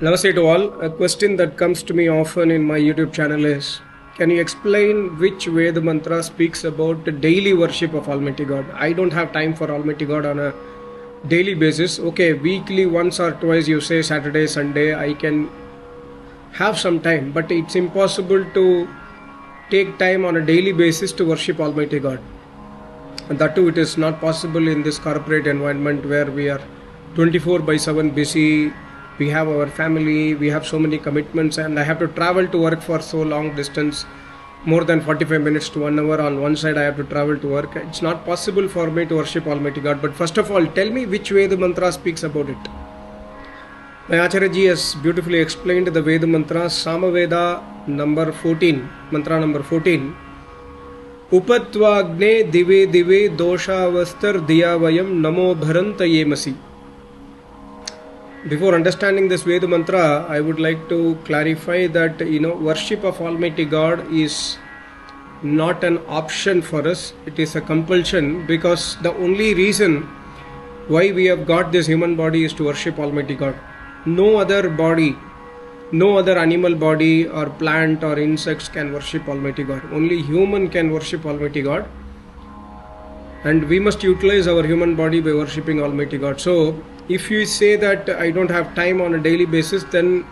Namaste to all. A question that comes to me often in my YouTube channel is, can you explain which Veda mantra speaks about the daily worship of Almighty God? I don't have time for Almighty God on a daily basis. Okay, weekly once or twice you say Saturday, Sunday, I can have some time, but it's impossible to take time on a daily basis to worship Almighty God. And that too, it is not possible in this corporate environment where we are 24/7 busy. We have our family, we have so many commitments, and I have to travel to work for so long distance, more than 45 minutes to 1 hour on one side I have to travel to work. It's not possible for me to worship Almighty God. But first of all, tell me which Veda mantra speaks about it. My Acharya ji has beautifully explained the Veda mantra, Samaveda number 14, mantra number 14. Upatvagne dive dive doshavastar diyavayam namo bharantayemasi. Before understanding this Veda mantra, I would like to clarify that worship of Almighty God is not an option for us. It is a compulsion, because the only reason why we have got this human body is to worship Almighty God. No other body, no other animal body or plant or insects can worship Almighty God. Only human can worship Almighty God. And we must utilize our human body by worshipping Almighty God. So, if you say that I don't have time on a daily basis, then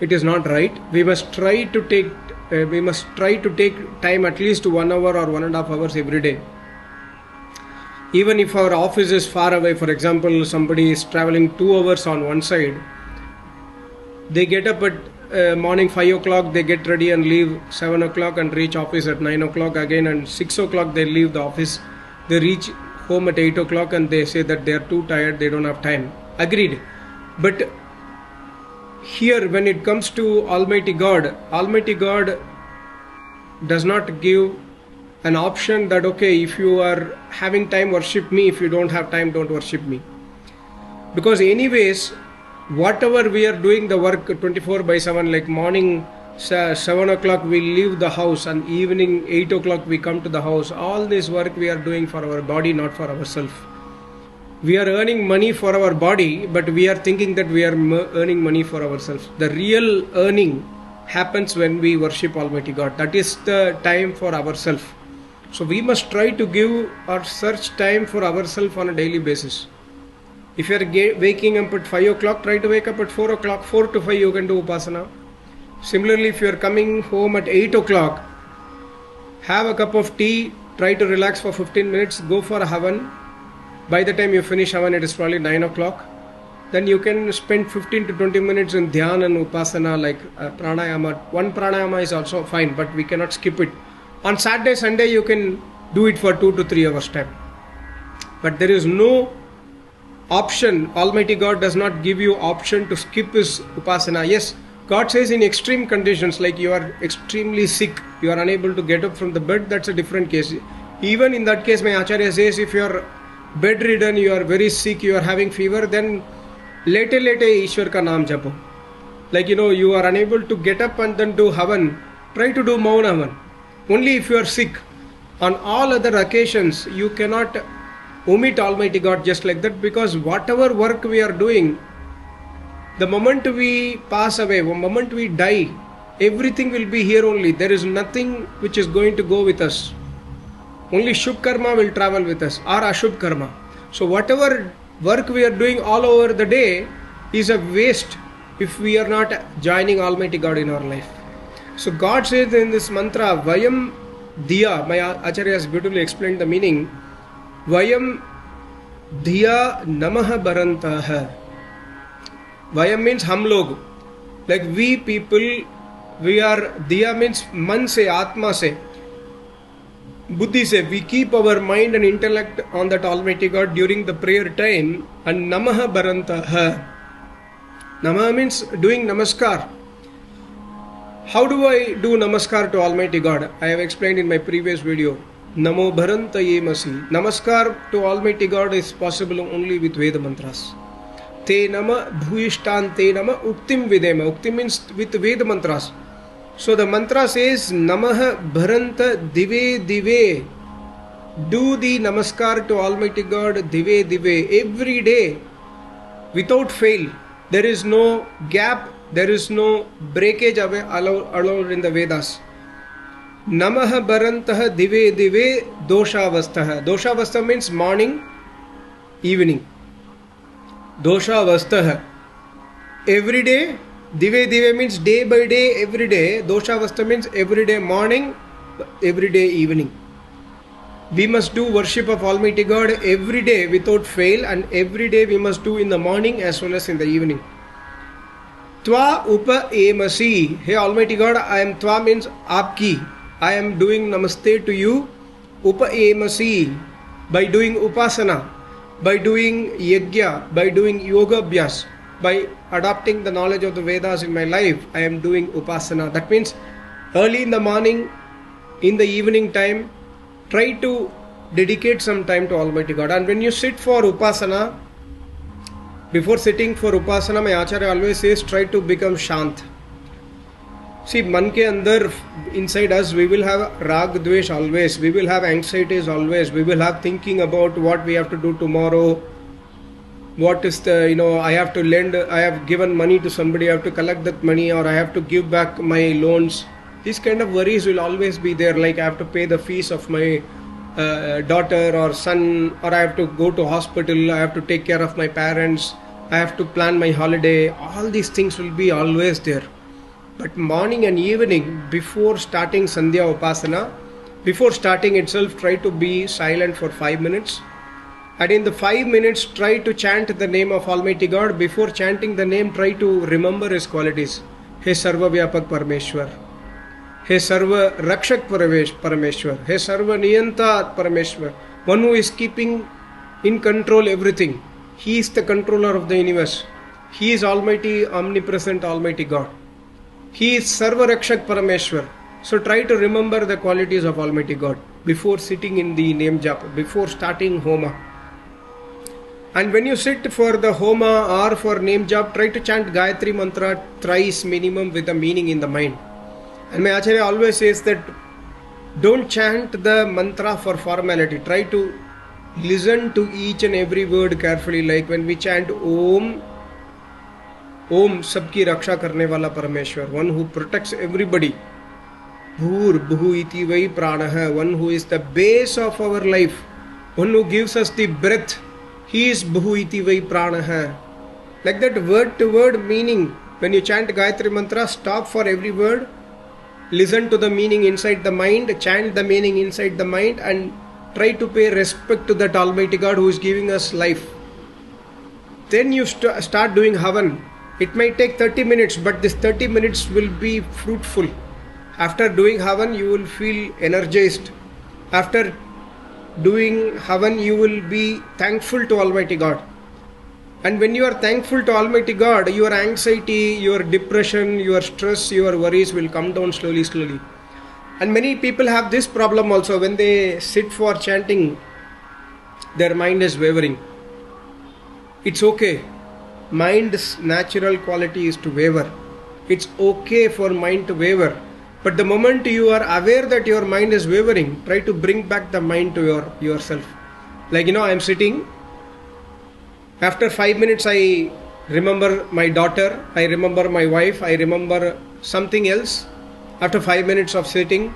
it is not right. We must try to take time at least 1 hour or 1.5 hours every day. Even if our office is far away, for example, somebody is traveling 2 hours on one side, they get up at morning 5 o'clock, they get ready and leave 7 o'clock and reach office at 9 o'clock again, and 6 o'clock they leave the office. They reach home at 8 o'clock and they say that they are too tired, they don't have time. Agreed. But here, when it comes to Almighty God does not give an option that, okay, if you are having time, worship me. If you don't have time, don't worship me. Because anyways, whatever we are doing the work 24/7, like morning 7 o'clock we leave the house and evening 8 o'clock we come to the house. All this work we are doing for our body, not for ourselves. We are earning money for our body, but we are thinking that we are earning money for ourselves. The real earning happens when we worship Almighty God. That is the time for ourselves. So we must try to give or search time for ourselves on a daily basis. If you are waking up at 5 o'clock, try to wake up at 4 o'clock. 4 to 5 you can do Upasana. Similarly, if you are coming home at 8 o'clock, have a cup of tea, try to relax for 15 minutes, go for a havan. By the time you finish havan, it is probably 9 o'clock. Then you can spend 15 to 20 minutes in dhyan and upasana, like pranayama. One pranayama is also fine, but we cannot skip it. On Saturday, Sunday, you can do it for 2 to 3 hours time. But there is no option. Almighty God does not give you option to skip His upasana. Yes, God says in extreme conditions, like you are extremely sick, you are unable to get up from the bed, that's a different case. Even in that case, my Acharya says, if you are bedridden, you are very sick, you are having fever, then lete Ishwar ka naam japo. Like you are unable to get up and then do havan, try to do mauna havan. Only if you are sick. On all other occasions, you cannot omit Almighty God just like that, because whatever work we are doing, the moment we pass away, the moment we die, everything will be here only. There is nothing which is going to go with us. Only Shubh Karma will travel with us, or Ashubh Karma. So whatever work we are doing all over the day is a waste if we are not joining Almighty God in our life. So God says in this mantra, Vayam Diya, my Acharya has beautifully explained the meaning. Vayam Diya Namaha Barantaha. Vayam means hum log. Like we people, we are, Diya means man se, Atma se, Buddhi se. We keep our mind and intellect on that Almighty God during the prayer time. And Namaha Barantaha. Namaha means doing Namaskar. How do I do Namaskar to Almighty God? I have explained in my previous video. Namo Bharantayemasi. Namaskar to Almighty God is possible only with Veda mantras. Te nama bhuishtan te nama uktim videma. Uktim means with Veda mantras. So the mantra says Namaha Bharanta Dive Dive. Do the Namaskar to Almighty God Dive Dive every day without fail. There is no gap, there is no breakage allowed in the Vedas. Namaha Barantah Dive Dive Doshavastah. Doshavastah means morning, evening. Doshavastah. Every day, Dive Dive means day by day, every day. Doshavastah means every day morning, every day evening. We must do worship of Almighty God every day without fail, and every day we must do in the morning as well as in the evening. Tva upa emasi. Hey Almighty God, I am Tva means Aapki. I am doing Namaste to you. Upa emasi. By doing Upasana, by doing Yajna, by doing Yoga Abhyas, by adopting the knowledge of the Vedas in my life, I am doing Upasana. That means early in the morning, in the evening time, try to dedicate some time to Almighty God. And when you sit for Upasana, before sitting for Upasana, my Acharya always says, try to become Shant. See, man ke andar, inside us, we will have Rag Dvesh always. We will have anxieties always. We will have thinking about what we have to do tomorrow. What is the, I have to lend, I have given money to somebody, I have to collect that money, or I have to give back my loans. These kind of worries will always be there, like I have to pay the fees of my daughter or son, or I have to go to hospital, I have to take care of my parents, I have to plan my holiday. All these things will be always there. But morning and evening, before starting Sandhya Upasana, before starting itself, try to be silent for 5 minutes. And in the 5 minutes, try to chant the name of Almighty God. Before chanting the name, try to remember His qualities. He Sarva Vyapak Parameshwar. He Sarva Rakshak Parameshwar. He Sarva Niyanta Parameshwar. One who is keeping in control everything. He is the controller of the universe. He is Almighty, omnipresent Almighty God. He is Sarva Rakshak Parameshwar. So try to remember the qualities of Almighty God before sitting in the name japa, before starting Homa. And when you sit for the Homa or for name jap, try to chant Gayatri Mantra thrice minimum with a meaning in the mind. And my Acharya always says that don't chant the mantra for formality. Try to listen to each and every word carefully. Like when we chant Om, Om sabki raksha karne wala Parameshwar, one who protects everybody. Bhur Bhu iti vai pranaha, one who is the base of our life, one who gives us the breath. He is Bhu iti vai pranaha. Like that word to word meaning. When you chant Gayatri Mantra, stop for every word. Listen to the meaning inside the mind. Chant the meaning inside the mind. And try to pay respect to that Almighty God who is giving us life. Then you start doing Havan. It may take 30 minutes, but this 30 minutes will be fruitful. After doing Havan, you will feel energized. After doing Havan, you will be thankful to Almighty God. And when you are thankful to Almighty God, your anxiety, your depression, your stress, your worries will come down slowly. And many people have this problem also. When they sit for chanting, their mind is wavering. It's okay. Mind's natural quality is to waver. It's okay for mind to waver. But the moment you are aware that your mind is wavering, try to bring back the mind to yourself. Like, I am sitting. After 5 minutes, I remember my daughter. I remember my wife. I remember something else. After 5 minutes of sitting,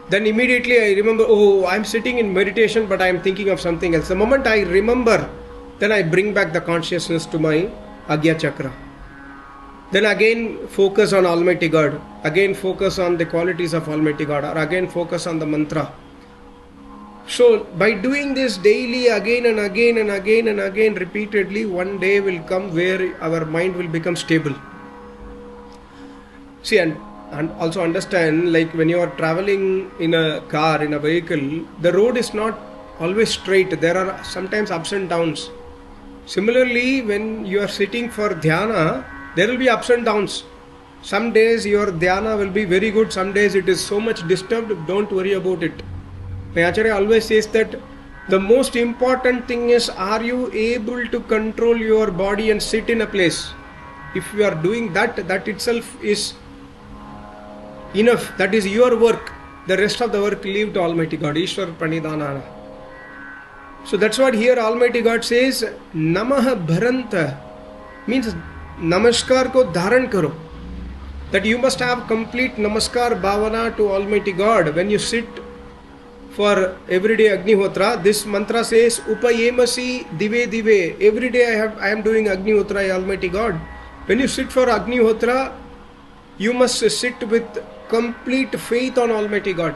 then immediately I remember, I am sitting in meditation, but I am thinking of something else. The moment I remember, then I bring back the consciousness to my Agya Chakra. Then again focus on Almighty God. Again focus on the qualities of Almighty God. Or again focus on the mantra. So by doing this daily again and again and again and again repeatedly, one day will come where our mind will become stable. See, and also understand, like when you are traveling in a car, in a vehicle, the road is not always straight. There are sometimes ups and downs. Similarly, when you are sitting for dhyana, there will be ups and downs. Some days your dhyana will be very good. Some days it is so much disturbed. Don't worry about it. My Acharya always says that the most important thing is, are you able to control your body and sit in a place? If you are doing that, that itself is enough. That is your work. The rest of the work leave to Almighty God. Ishwar Pranidhanana. So that's what here Almighty God says, Namaha Bharanta, means नमस्कार को धारण करो. That you must have complete namaskar bhavana to Almighty God. When you sit for everyday Agnihotra, this mantra says Upayemasi dive dive. Every day I am doing Agnihotra, Almighty God. When you sit for Agnihotra, you must sit with complete faith on Almighty God.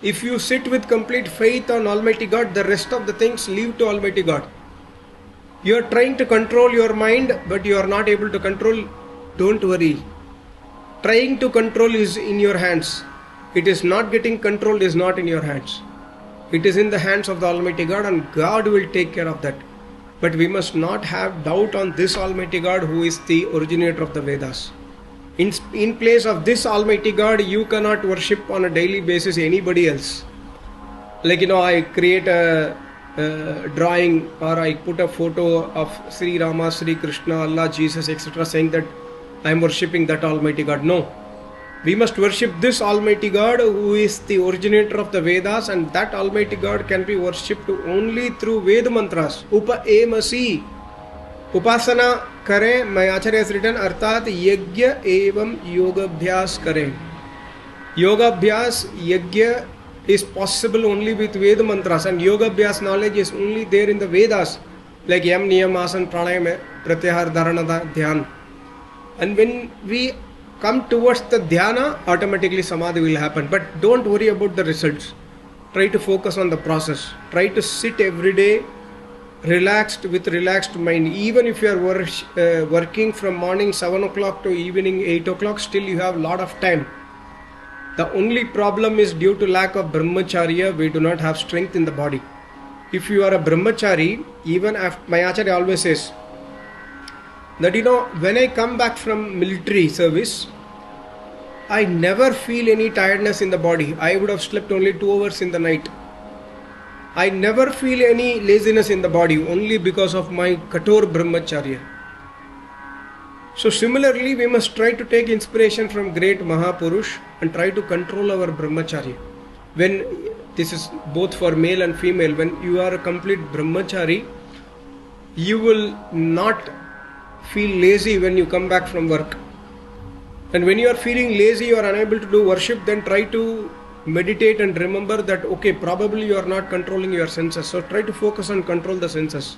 If you sit with complete faith on Almighty God, the rest of the things leave to Almighty God. You are trying to control your mind, but you are not able to control. Don't worry. Trying to control is in your hands. It is not getting controlled, is not in your hands. It is in the hands of the Almighty God, and God will take care of that. But we must not have doubt on this Almighty God who is the originator of the Vedas. In place of this Almighty God, you cannot worship on a daily basis anybody else. Like, I create a drawing, or I put a photo of Sri Rama, Sri Krishna, Allah, Jesus, etc., saying that I am worshipping that Almighty God. No. We must worship this Almighty God who is the originator of the Vedas, and that Almighty God can be worshipped only through Veda mantras. Upayemasi. Upasana kare, my Acharya has written, Arthat Yagya evam Yogabhyas kare. Yogabhyas, Yagya is possible only with Veda mantras, and Yogabhyas knowledge is only there in the Vedas, like Yam, Niyam, Asan, Pranayam, Pratyahar, Dharana, Dhyan. And when we come towards the dhyana, automatically samadhi will happen. But don't worry about the results. Try to focus on the process. Try to sit every day relaxed, with relaxed mind. Even if you are working from morning 7 o'clock to evening 8 o'clock, still you have a lot of time. The only problem is due to lack of brahmacharya, we do not have strength in the body. If you are a brahmachari, even after, my Acharya always says that when I come back from military service, I never feel any tiredness in the body. I would have slept only 2 hours in the night. I never feel any laziness in the body, only because of my Kator Brahmacharya. So similarly, we must try to take inspiration from great Mahapurush and try to control our Brahmacharya. When this is both for male and female, when you are a complete Brahmachari, you will not feel lazy when you come back from work. And when you are feeling lazy, you are unable to do worship, then try to meditate and remember that, okay, probably you are not controlling your senses. So try to focus on control the senses.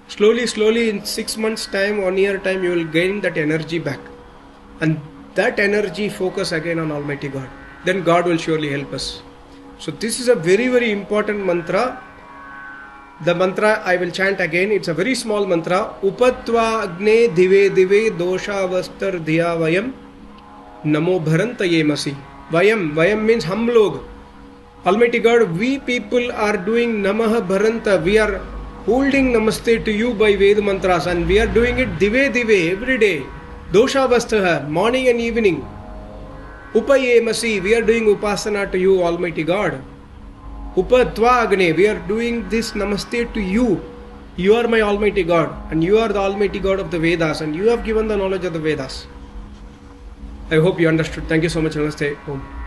Slowly, in 6 months time, 1 year time, you will gain that energy back. And that energy focus again on Almighty God. Then God will surely help us. So this is a very, very important mantra. The mantra I will chant again. It's a very small mantra. Upatva agne dive dive dosha vastar dhiya vayam namo bharantayemasi. Vayam means hum log. Almighty God, we people are doing Namah Bharanta. We are holding Namaste to you by Veda mantras, and we are doing it dive every day. Dosha vastaha, morning and evening. Upayemasi, we are doing Upasana to you, Almighty God. Upatva agne, we are doing this Namaste to you. You are my Almighty God, and you are the Almighty God of the Vedas, and you have given the knowledge of the Vedas. I hope you understood. Thank you so much. Namaste. Om.